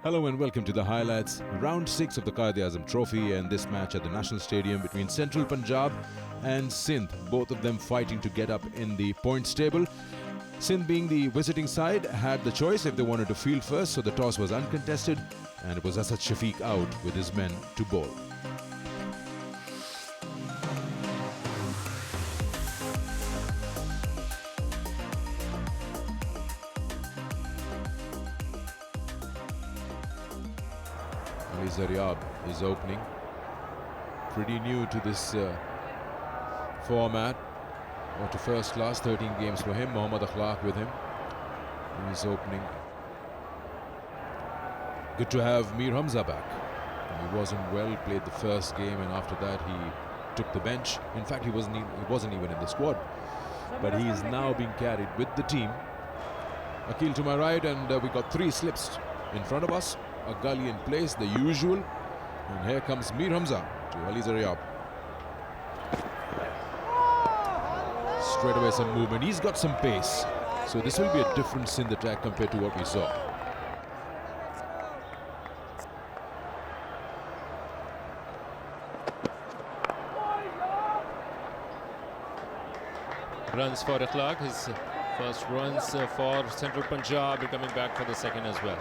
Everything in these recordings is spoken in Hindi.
Hello and welcome to the highlights. Round 6 of the Que'a Trophy, and this match at the National Stadium between Central Punjab and Sindh, both of them fighting to get up in the points table. Sindh, being the visiting side, had the choice if they wanted to field first, so the toss was uncontested and it was Asad Shafiq out with his men to bowl. Zaryab is opening. Pretty new to this format, or to first class. 13 games for him. Mohammad Akhlaq with him. He's opening. Good to have Mir Hamza back. He wasn't well, played the first game, and after that he took the bench. In fact, he wasn't even in the squad, but he is now being carried with the team. Akil to my right, and we got 3 slips in front of us. A gully in place, the usual, and here comes Mir Hamza to Ali Zaryab. Straight away some movement. He's got some pace, so this will be a different Sindh attack compared to what we saw. Runs for Akhlaq, his first runs for Central Punjab, coming back for the second as well.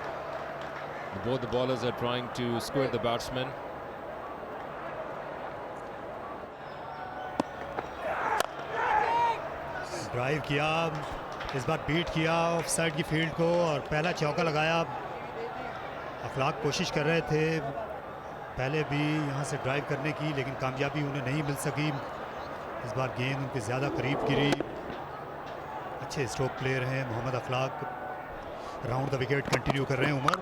Both the bowlers are trying to square the batsmen. Drive किया, इस बार बीट किया ऑफ साइड की फील्ड को और पहला चौका लगाया। अखलाक कोशिश कर रहे थे पहले भी यहाँ से ड्राइव करने की, लेकिन कामयाबी उन्हें नहीं मिल सकी। इस बार गेंद उनके ज़्यादा करीब गिरी। अच्छे स्ट्रोक प्लेयर हैं मोहम्मद अखलाक। राउंड द विकेट कंटिन्यू कर रहे हैं उमर।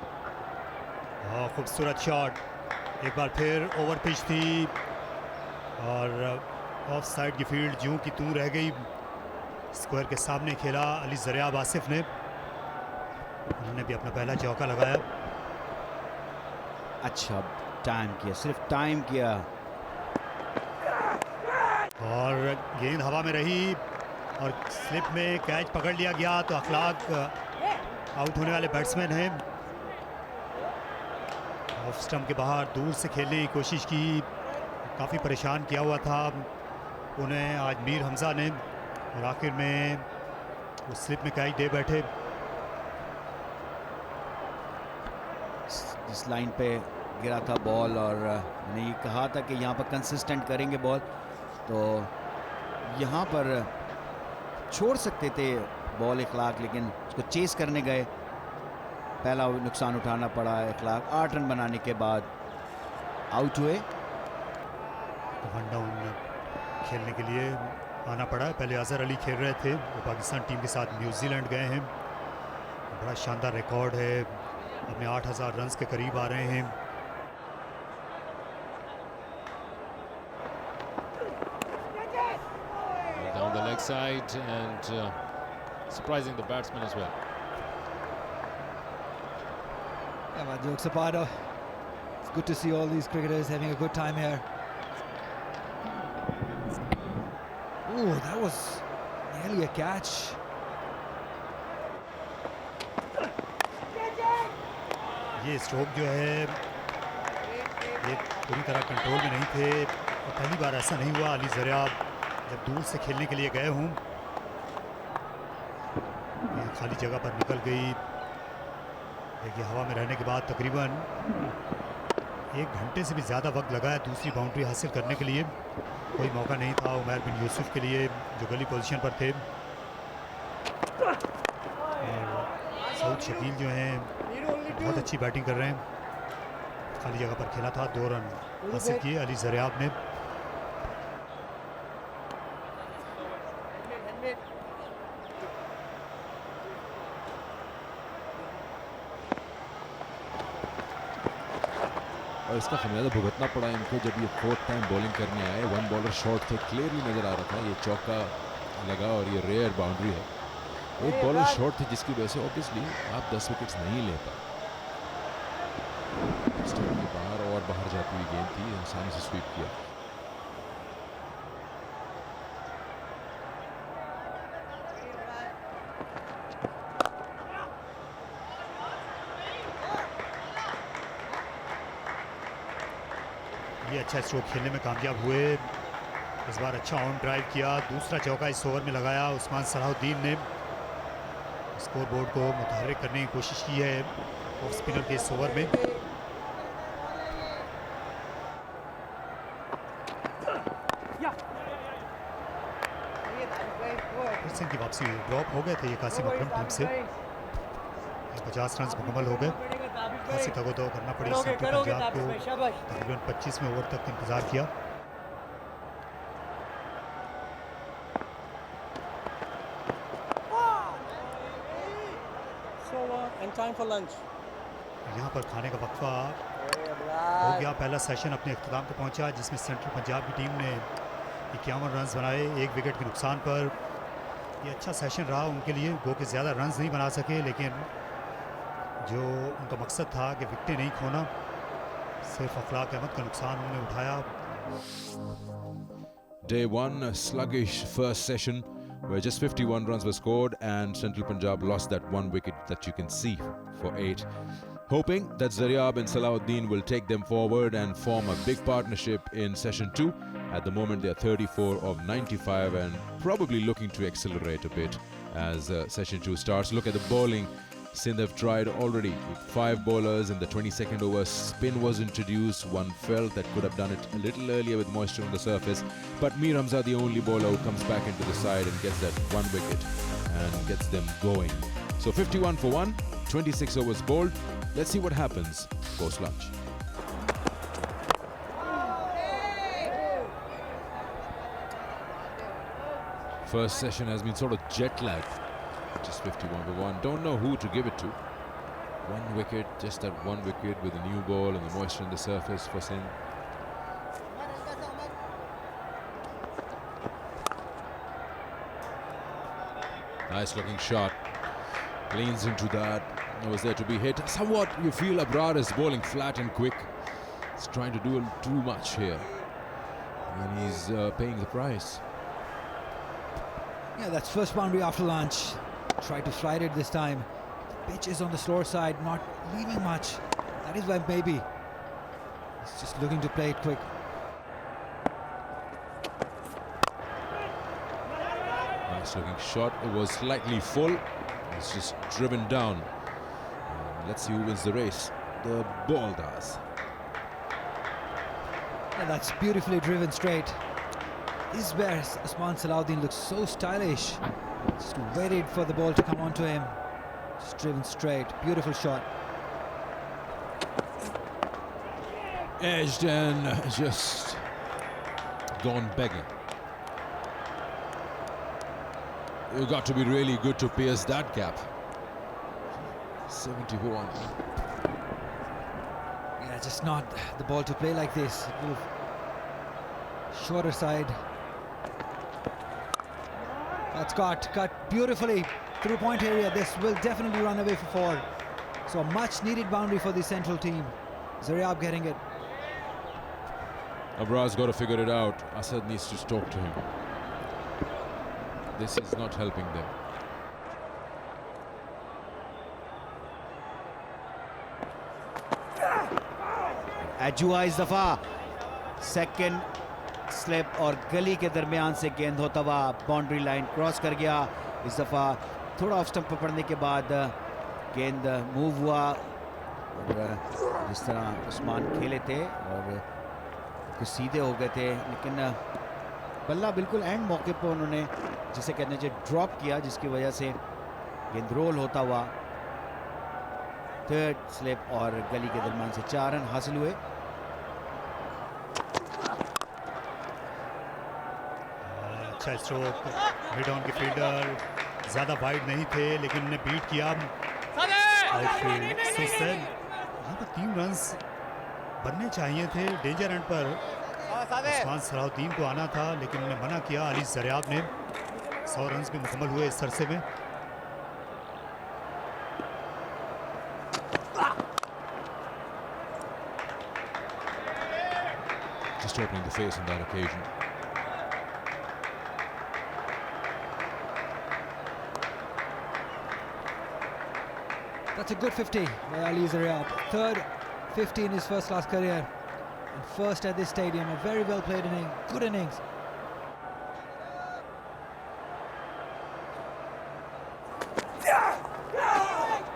खूबसूरत शॉट, एक बार फिर ओवर पिच थी और ऑफ साइड की फील्ड ज्यों की त्यों रह गई। स्क्वायर के सामने खेला अली ज़रियाब आसिफ ने, उन्होंने भी अपना पहला चौका लगाया। अच्छा टाइम किया, सिर्फ टाइम किया, और गेंद हवा में रही और स्लिप में कैच पकड़ लिया गया। तो अखलाक आउट होने वाले बैट्समैन हैं। ऑफ स्टंप के बाहर दूर से खेलने की कोशिश की, काफ़ी परेशान किया हुआ था उन्हें आज मीर हमज़ा ने, और आखिर में वो स्लिप में कैच दे बैठे। इस लाइन पे गिरा था बॉल, और मैंने ये कहा था कि यहाँ पर कंसिस्टेंट करेंगे बॉल, तो यहाँ पर छोड़ सकते थे बॉल अखलाक, लेकिन उसको चेस करने गए। पहला नुकसान उठाना पड़ा है अखलाक। 8 रन बनाने के बाद आउट हुए। वन डाउन खेलने के लिए आना पड़ा। पहले अजहर अली खेल रहे थे, वो पाकिस्तान टीम के साथ न्यूजीलैंड गए हैं। बड़ा शानदार रिकॉर्ड है, अपने 8000 रन्स के करीब आ रहे हैं। Down the leg side and surprising the batsman as well. Yeah, man, jokes apart, it's good to see all these cricketers having a good time here. Ooh, that was nearly a catch. ये स्ट्रोक जो है ये पूरी तरह कंट्रोल में नहीं थे, और पहली बार ऐसा नहीं हुआ अली ज़रियाब जब दूर से खेलने के लिए गए हों। खाली जगह पर निकल गई। देखिए हवा में रहने के बाद तकरीबन 1 घंटे से भी ज़्यादा वक्त लगा है दूसरी बाउंड्री हासिल करने के लिए। कोई मौका नहीं था उमर बिन यूसुफ के लिए, जो गली पोजीशन पर थे। सऊद शकील जो हैं बहुत अच्छी बैटिंग कर रहे हैं। खाली जगह पर खेला था, 2 रन हासिल किए अली ज़रियाब ने। और इसका खमियाजा भुगतना पड़ा इनको जब ये 4th टाइम बॉलिंग करने आए। 1 बॉलर शॉट थे, क्लियरली नज़र आ रहा था ये चौका लगा, और ये रेयर बाउंड्री है। 1 बॉलर शॉट थे जिसकी वजह से ऑब्वियसली आप 10 विकेट्स नहीं ले पाए। स्टंप के बाहर और बाहर जाती हुई गेंद थी, आसानी से स्वीप किया। ये अच्छा स्ट्रोक खेलने में कामयाब हुए। इस बार अच्छा ऑन ड्राइव किया, दूसरा चौका इस ओवर में लगाया। उस्मान सलाहुद्दीन ने स्कोर बोर्ड को मुतहर्रिक करने की कोशिश की है ऑफ स्पिनर के इस ओवर में। फिर की वापसी ड्रॉप हो गए थे ये कासिम अकरम टीम से। 50 रन मुकम्मल हो गए। खासी तगोदो करना पड़ी सेंट्रल पंजाब को। तकरीबन 25वें ओवर तक इंतजार किया। यहाँ पर खाने का वक्फा हो गया। पहला सेशन अपने इख्तिताम को पहुँचा जिसमें सेंट्रल पंजाब की टीम ने 51 रन बनाए 1 विकेट के नुकसान पर। ये अच्छा सेशन रहा उनके लिए। गो के ज़्यादा रन नहीं बना सके, लेकिन जो उनका मकसद था कि विकेटें नहीं खोना, सिर्फ अखलाक अहमद का नुकसान उन्होंने उठाया। Day 1, a sluggish first session where just 51 runs were scored and Central Punjab lost that 1 wicket that you can see for 8. Hoping that Zaryab and Salahuddin will take them forward and form a big partnership in session 2. At the moment they are 34 of 95 and probably looking to accelerate a bit as session 2 starts. Look at the bowling. Sindh have tried already with 5 bowlers. In the 22nd over, spin was introduced. One felt that could have done it a little earlier with moisture on the surface. But Mir Hamza, the only bowler who comes back into the side and gets that 1 wicket and gets them going. So 51 for 1, 26 overs bowled. Let's see what happens post lunch. First session has been sort of jet lagged. Just 51 for 1. Don't know who to give it to. 1 wicket, just that 1 wicket with a new ball and the moisture on the surface for Sindh. Nice looking shot. Leans into that. Was there to be hit. Somewhat you feel Abrar is bowling flat and quick. He's trying to do too much here. And he's paying the price. Yeah, that's first boundary after lunch. Tried to slide it this time. The pitch is on the slower side, not leaving much. That is why maybe he's just looking to play it quick. Nice looking shot. It was slightly full. It's just driven down. Let's see who wins the race. The ball does. Yeah, that's beautifully driven straight. This is where Usman Salahuddin looks so stylish. Just waited for the ball to come onto him. Just driven straight. Beautiful shot. Edged and just gone begging. You've got to be really good to pierce that gap. 71. Yeah, just not the ball to play like this. Move shorter side. That's cut beautifully through point area. This will definitely run away for 4. So a much needed boundary for the central team. Zaryab getting it. Abrar's got to figure it out. Asad needs to talk to him. This is not helping them. एजुआ इस दफा सेकंड स्लिप और गली के दरमियान से गेंद होता हुआ बाउंड्री लाइन क्रॉस कर गया। इस दफा थोड़ा ऑफ स्टंप पर पड़ने के बाद गेंद मूव हुआ और जिस तरह उस्मान खेले थे और कुछ सीधे हो गए थे, लेकिन बल्ला बिल्कुल एंड मौके पर उन्होंने जिसे कहते हैं ड्रॉप किया, जिसकी वजह से गेंद रोल होता हुआ थर्ड स्लिप और गली के दरमियान से 4 रन हासिल हुए। अच्छा स्ट्रोक। मिड ऑन के फील्डर ज़्यादा वाइड नहीं थे, लेकिन उन्हें बीट किया। आउटफील्ड सुस्त है। यहाँ पर 3 रन्स बनने चाहिए थे। डेंजर एंड पर उस्मान सलाहुद्दीन को आना था, लेकिन उन्हें मना किया। अली ज़रियाब ने 100 रन्स भी मुकम्मल हुए इस अरसे में। Just opening the face on that occasion. That's a good 50 by Ali Zaryab. Third 50 in his first class career. and first at this stadium. A very well played inning, good innings.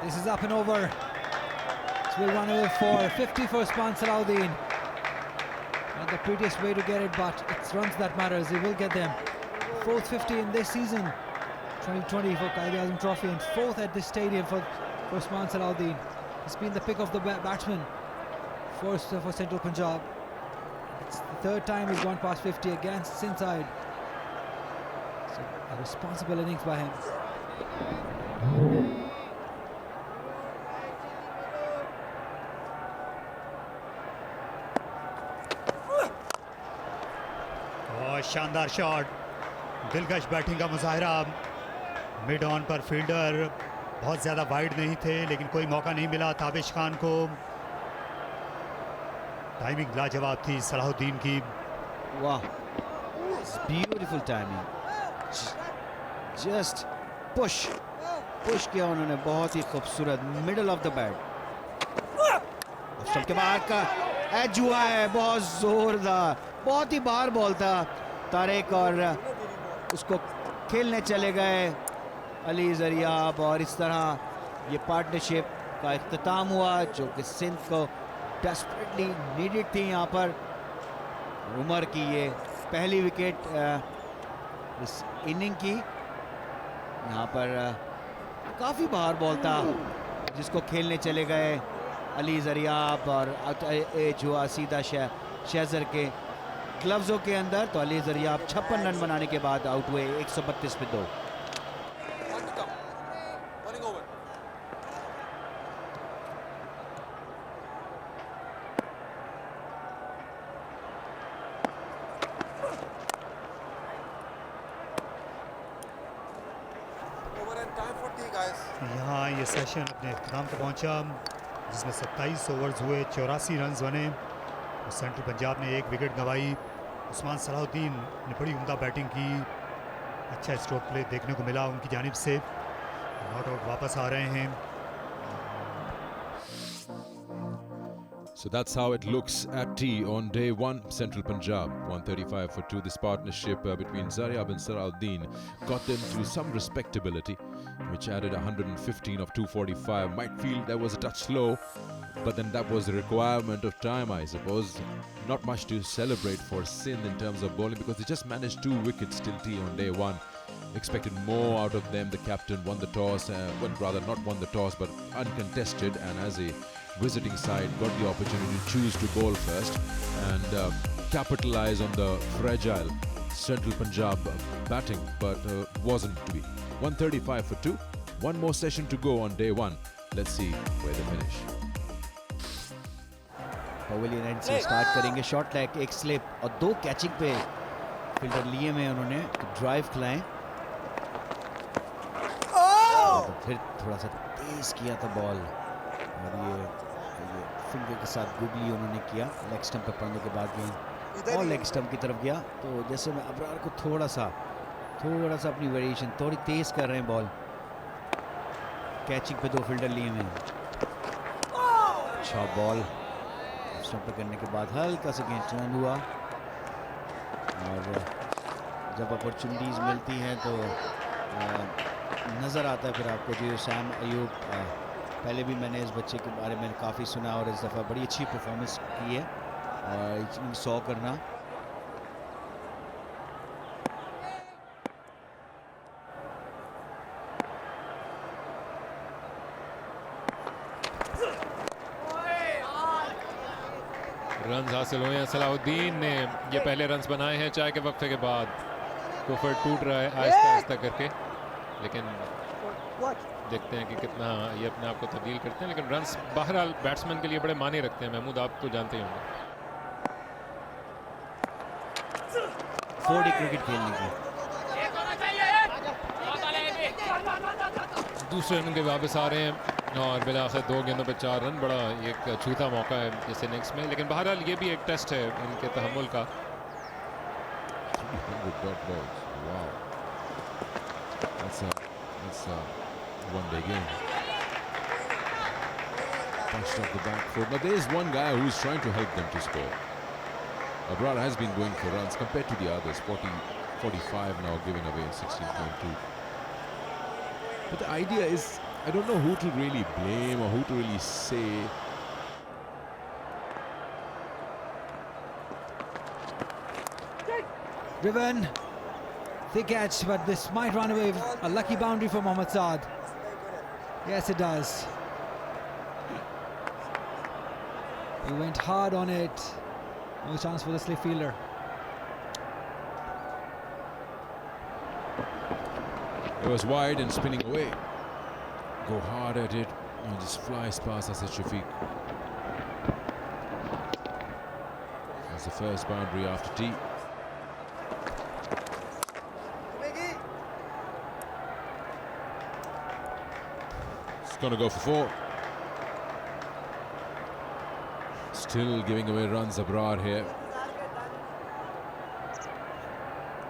This is up and over. This will run away for 50 for Usman Salahuddin. Not the prettiest way to get it, but it's runs that matters. He will get them. Fourth 50 in this season, 2020 for QeA Trophy, and fourth at this stadium for Usman Salahuddin. He's been the pick of the batsman for Central Punjab. It's the third time he's gone past 50 against Sindh side. So a responsible innings by him. शानदार शॉट, दिलकश बैटिंग का मुजाहरा। मिड ऑन पर फील्डर बहुत ज़्यादा वाइड नहीं थे, लेकिन कोई मौका नहीं मिला ताबिश खान को। टाइमिंग लाजवाब थी सलाहुद्दीन की। वाह, ब्यूटीफुल टाइमिंग, जस्ट पुश किया उन्होंने, बहुत ही खूबसूरत, मिडल ऑफ द बैट। सबके बाहर का एज हुआ है, बहुत जोरदार, बहुत ही बाहर बॉल था तारिक, और उसको खेलने चले गए अली जरियाब, और इस तरह ये पार्टनरशिप का इख्तिताम हुआ जो कि सिंध को डेस्परेटली नीडेड थी। यहाँ पर उमर की ये पहली विकेट इस इनिंग की। यहाँ पर काफ़ी बाहर बॉल था जिसको खेलने चले गए अली जरियाब, और एज हुआ सीधा शहजर के ग्लव्सों के अंदर। तो अली जरियाब 56 रन बनाने के बाद आउट हुए 132 पे 2। यहाँ ये सेशन अपने इख्तिताम पर पहुँचा, जिसमें 27 ओवर्स हुए, 84 रन बने। सेंट्रल पंजाब ने एक विकेट गंवाई। उस्मान सलाहुद्दीन ने बड़ी उम्दा बैटिंग की, अच्छा स्ट्रोक प्ले देखने को मिला उनकी जानिब से। नॉट आउट वापस आ रहे हैं। So that's how it looks at T on day one. Central Punjab 135 for 2. This partnership between Zaryab and Salahuddin got them to some respectability, which added 115 of 245. Might feel that was a touch slow, but then that was the requirement of time, I suppose. Not much to celebrate for Sindh in terms of bowling, because they just managed 2 wickets till T on day one. Expected more out of them. The captain won the toss, well, rather not won the toss, but uncontested, and as a visiting side got the opportunity to choose to bowl first and capitalize on the fragile Central Punjab batting, but wasn't to be. 135 for 2. One more session to go on day one. Let's see where they finish. Pavilion and से स्टार्ट करेंगे। शॉट लेग, एक स्लिप और 2 कैचिंग पे फील्डर लिए में उन्होंने ड्राइव खिलाएं, तो फिर थोड़ा सा तेज किया था बॉल, और ये फिंगर के साथ गुगली उन्होंने किया। लेग स्टंप पे पड़ने के बाद गेंद और लेग स्टंप की तरफ गया। तो जैसे मैं अबरार को थोड़ा सा अपनी वेरिएशन थोड़ी तेज कर रहे हैं बॉल। कैचिंग पे 2 फील्डर लिए हुए हैं। अच्छा बॉल स्टंप पे करने के बाद हल्का सा गेंद टर्न हुआ, और जब अपॉर्चुनिटीज़ मिलती हैं तो नज़र आता है फिर आपको। जो सैम अयूब, पहले भी मैंने इस बच्चे के बारे में काफ़ी सुना, और इस दफ़ा बड़ी अच्छी परफॉर्मेंस की है, और 100 करना। रन हासिल हुए हैं। सलाहुद्दीन ने ये पहले रन्स बनाए हैं चाय के वक्फे के बाद। कुफर टूट रहा है आहिस्ता आहिस्ता करके, लेकिन देखते हैं कि कितना ये अपने आप को तब्दील करते हैं। लेकिन रन्स बहरहाल बैट्समैन के लिए बड़े मायने रखते हैं। महमूद, आप तो जानते ही होंगे 4D क्रिकेट खेलने की। दूसरे रन के वापस आ रहे हैं, और बिला आखिर 2 गेंदों पे 4 रन। बड़ा एक छूता मौका है इस इनिंग्स में, लेकिन बहरहाल ये भी एक टेस्ट है इनके तहम्मुल का। 300 dot balls. Wow. That's a one-day game. Punched off the back foot. Now there is one guy who's trying to help them to score. Abrar has been going for runs compared to the others. 40, 45 now, giving away 16.2. But the idea is, I don't know who to really blame or who to really say. Driven, thick edge, but this might run away with a lucky boundary for Mohammad Saad. Yes, it does. He went hard on it. No chance for the slip fielder. It was wide and spinning away. Go hard at it and just flies past Asad Shafiq. That's the first boundary after tee. It's going to go for 4. Still giving away runs, Abrar here.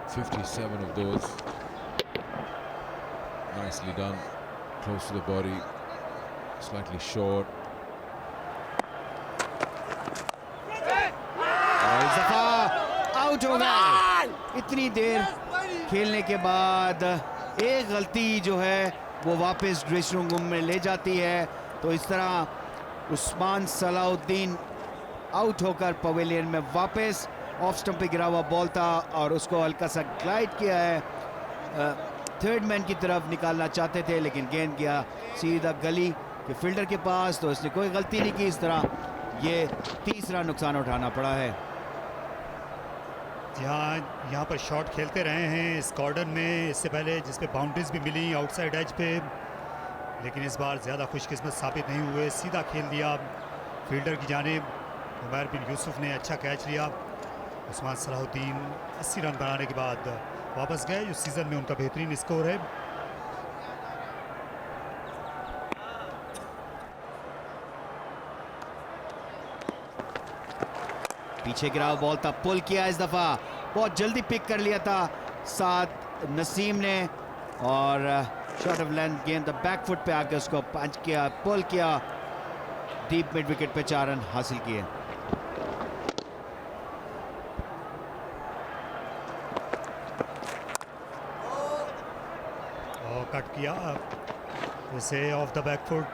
57 of those. Nicely done. Close to the body. Slightly short. और इस दफा आउट हो गए। इतनी देर खेलने के बाद एक गलती जो है वो वापस ड्रेसिंग रूम में ले जाती है। तो इस तरह उस्मान सलाउद्दीन आउट होकर पवेलियन में वापस। ऑफ स्टंप पे गिरा हुआ बॉल था और उसको हल्का सा ग्लाइड किया है। थर्ड मैन की तरफ निकालना चाहते थे लेकिन गेंद गया सीधा गली के फील्डर के पास, तो इसने कोई गलती नहीं की। इस तरह ये तीसरा नुकसान उठाना पड़ा है। यहाँ पर शॉट खेलते रहे हैं इस कॉर्डर में इससे पहले, जिस पे बाउंड्रीज भी मिली आउटसाइड एज पे, लेकिन इस बार ज़्यादा खुशकिस्मत साबित नहीं हुए। सीधा खेल दिया फील्डर की जानिब। उमर बिन यूसुफ ने अच्छा कैच लिया। उस्मान सलाहुद्दीन 80 रन बनाने के बाद वापस गए, जो सीज़न में उनका बेहतरीन स्कोर है। पीछे गिरा हुआ बॉल था, पुल किया इस दफा, बहुत जल्दी पिक कर लिया था साथ नसीम ने और शॉट ऑफ लेंथ गेंद बैक फुट पे आके उसको पंच किया, पुल किया, डीप मिड विकेट पे 4 रन हासिल किए। कट किया जैसे ऑफ द बैक फुट।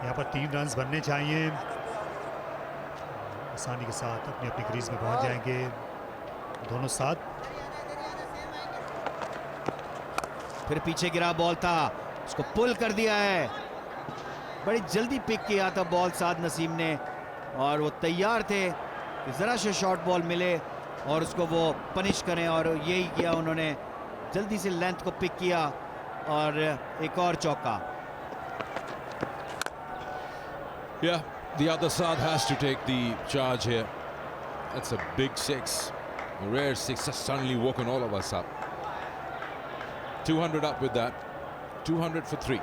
यहाँ पर 3 रन बनने चाहिए। आसानी के साथ अपनी अपनी क्रीज में पहुंच जाएंगे दोनों साथ। फिर पीछे गिरा बॉल था, उसको पुल कर दिया है। बड़ी जल्दी पिक किया था बॉल साद नसीम ने और वो तैयार थे कि ज़रा से शॉर्ट बॉल मिले और उसको वो पनिश करें, और यही किया उन्होंने। जल्दी से लेंथ को पिक किया और एक और चौका। Yeah, the other side has to take the charge here. That's a big 6. A rare 6 has suddenly woken all of us up. 200 up with that. 200 for 3.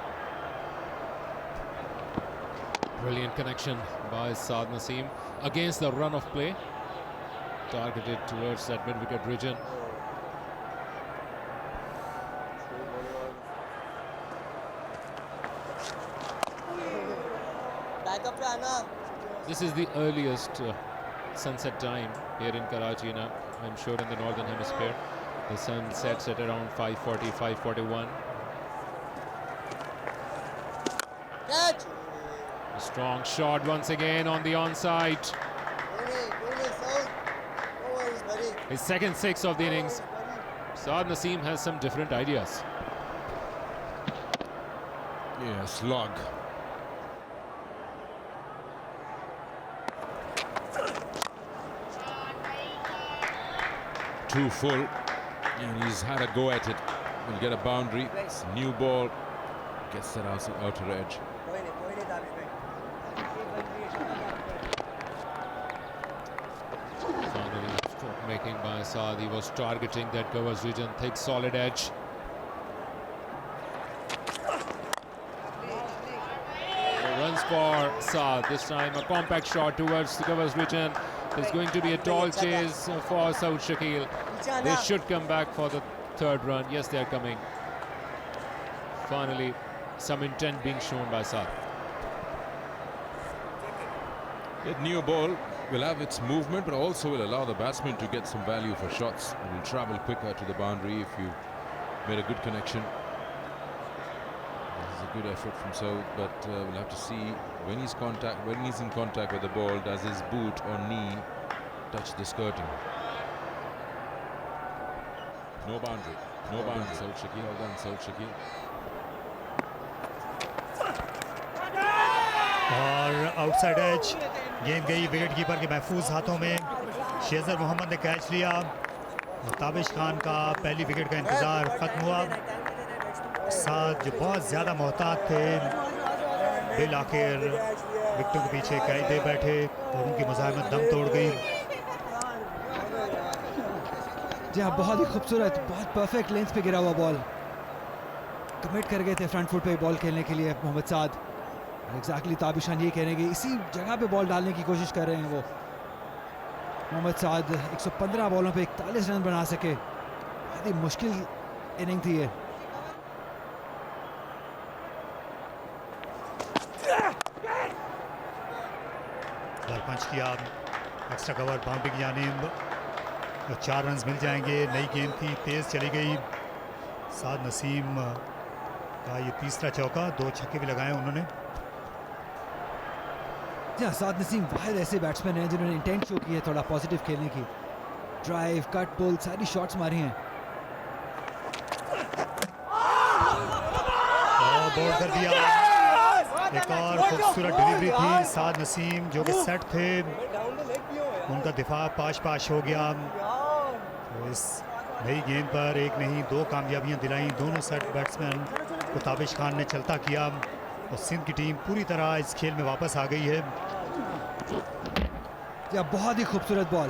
Brilliant connection by Saad Naseem against the run of play. Targeted towards that mid-wicket region. This is the earliest sunset time here in Karachi now. I'm sure in the northern hemisphere. The sun sets at around 5:40, 5:41. Catch! A strong shot once again on the onside. His second 6 of the innings. Saad Naseem has some different ideas. Yeah, slog. Too full, and he's had a go at it. He'll get a boundary. It's a new ball. Gets that outer edge. Finally, stroke making by Saad. He was targeting that covers region, thick, solid edge. Runs for Saad. This time, a compact shot towards the covers region. There's going to be a tall chase for Saud Shakil. They should come back for the 3rd run. Yes, they are coming. Finally, some intent being shown by Saad. That new ball will have its movement, but also will allow the batsman to get some value for shots. It will travel quicker to the boundary if you made a good connection. This is a good effort from Saud, but we'll have to see when he's in contact with the ball, does his boot or knee touch the skirting? No boundary. No boundary. Saud Shakil, well done, Saud Shakil. और आउटसाइड एज गेंद गई विकेट कीपर के महफूज हाथों में। शेजर मोहम्मद ने कैच लिया और ताबिश खान का पहली विकेट का इंतज़ार ख़त्म हुआ। साथ जो बहुत ज़्यादा मोहतात थे बिल आखिर विकेटों के पीछे कैच दे बैठे और उनकी मुज़ाहमत दम तोड़ गई। जी हाँ, बहुत ही खूबसूरत, बहुत परफेक्ट लेंथ पे गिरा हुआ बॉल। कमिट कर गए थे फ्रंट फुट पे बॉल खेलने के लिए मोहम्मद साद। एग्जैक्टली ताबिश खान ये कहने की इसी जगह पे बॉल डालने की कोशिश कर रहे हैं वो। मोहम्मद साद 115 बॉलों पे 41 रन बना सके। बहुत ही मुश्किल इनिंग थी ये। बॉल पंच किया, एक्स्ट्रा कवर बाउंड्री की जानिब और 4 रन मिल जाएंगे। नई गेंद थी, तेज़ चली गई। साद नसीम का ये तीसरा चौका, 2 छक्के भी लगाए उन्होंने। जी साद नसीम वाहिद ऐसे बैट्समैन हैं जिन्होंने इंटेंट शो की है थोड़ा पॉजिटिव खेलने की। ड्राइव, कट, पुल, सारी शॉट्स मारी हैं। बॉल कर दिया, एक और खूबसूरत डिलीवरी थी। साद नसीम जो कि सेट थे, उनका दिफा पाश हो गया। तो इस नई गेंद पर एक नहीं 2 कामयाबियां दिलाई दोनों सेट बैट्समैन को ताबिश खान ने चलता किया और सिंध की टीम पूरी तरह इस खेल में वापस आ गई है। या बहुत ही खूबसूरत बॉल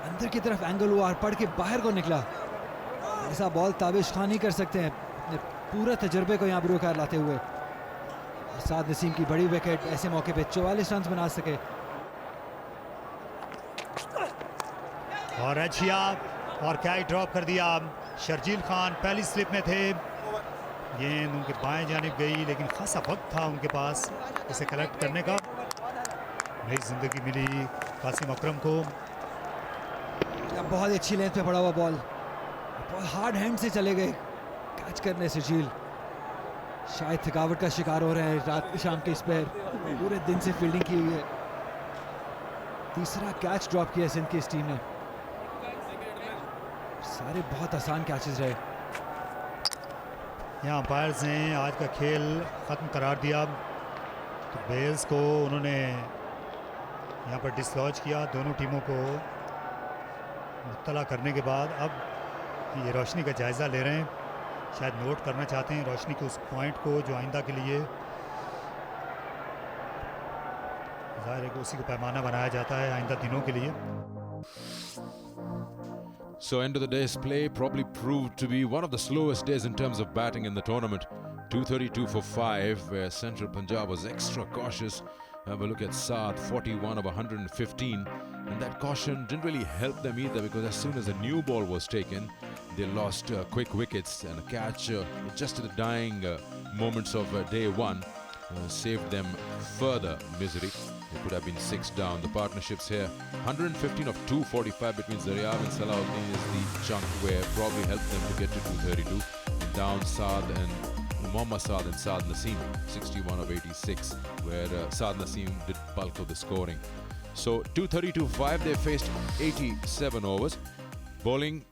अंदर की तरफ एंगल हुआ और पड़ के बाहर को निकला। ऐसा बॉल ताबिश खान ही कर सकते हैं अपने पूरे तजर्बे को यहाँ बरूकार लाते हुए। साद नसीम की बड़ी विकेट ऐसे मौके पे 44 रन बना सके। और एचिया और क्या ही ड्रॉप कर दिया। शर्जील खान पहली स्लिप में थे, गेंद उनके बाएं जानिब गई, लेकिन खासा वक्त था उनके पास इसे कलेक्ट करने का। नई जिंदगी मिली कासिम अकरम को। बहुत अच्छी लेंथ पे पड़ा हुआ बॉल, बहुत हार्ड हैंड से चले गए कैच करने से। झील शायद थकावट का शिकार हो रहे हैं रात शाम के इस पर, पूरे दिन से फील्डिंग की हुई है। तीसरा कैच ड्रॉप किया सिंध की इस टीम ने। सारे बहुत आसान कैचेस रहे। यहाँ अंपायर्स ने आज का खेल ख़त्म करार दिया। तो बेल्स को उन्होंने यहाँ पर डिसलॉज किया। दोनों टीमों को मुत्तला करने के बाद अब ये रोशनी का जायज़ा ले रहे हैं। शायद नोट करना चाहते हैं रोशनी के उस पॉइंट को जो आइंदा के लिए ज़ाहिर है कि उसी को पैमाना बनाया जाता है आइंदा दिनों के लिए। So end of the day's play probably proved to be one of the slowest days in terms of batting in the tournament. 232 for 5, where Central Punjab was extra cautious. Have a look at Saad, 41 of 115, and that caution didn't really help them either, because as soon as a new ball was taken, they lost quick wickets, and a catch just at the dying moments of day 1 saved them further misery. It could have been 6 down. The partnerships here, 115 of 245 between Zaryab and Salahuddin is the chunk where probably helped them to get to 232. Down Saad and Mohammad Saad and Saad Naseem, 61 of 86, where Saad Naseem did bulk of the scoring. So 232-5, they faced 87 overs. Bowling,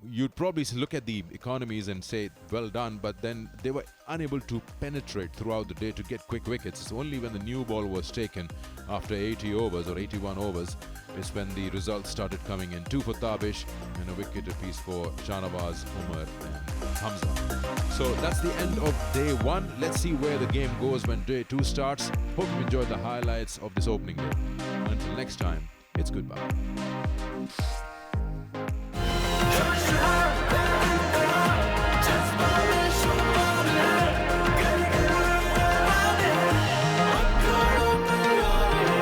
you'd probably look at the economies and say well done, but then they were unable to penetrate throughout the day to get quick wickets. It's only when the new ball was taken after 80 overs or 81 overs is when the results started coming in. 2 for Tabish and a wicket apiece for Shahnawaz, Umar and Hamza. So that's the end of day 1. Let's see where the game goes when day 2 starts. Hope you enjoyed the highlights of this opening day. Until next time, it's goodbye.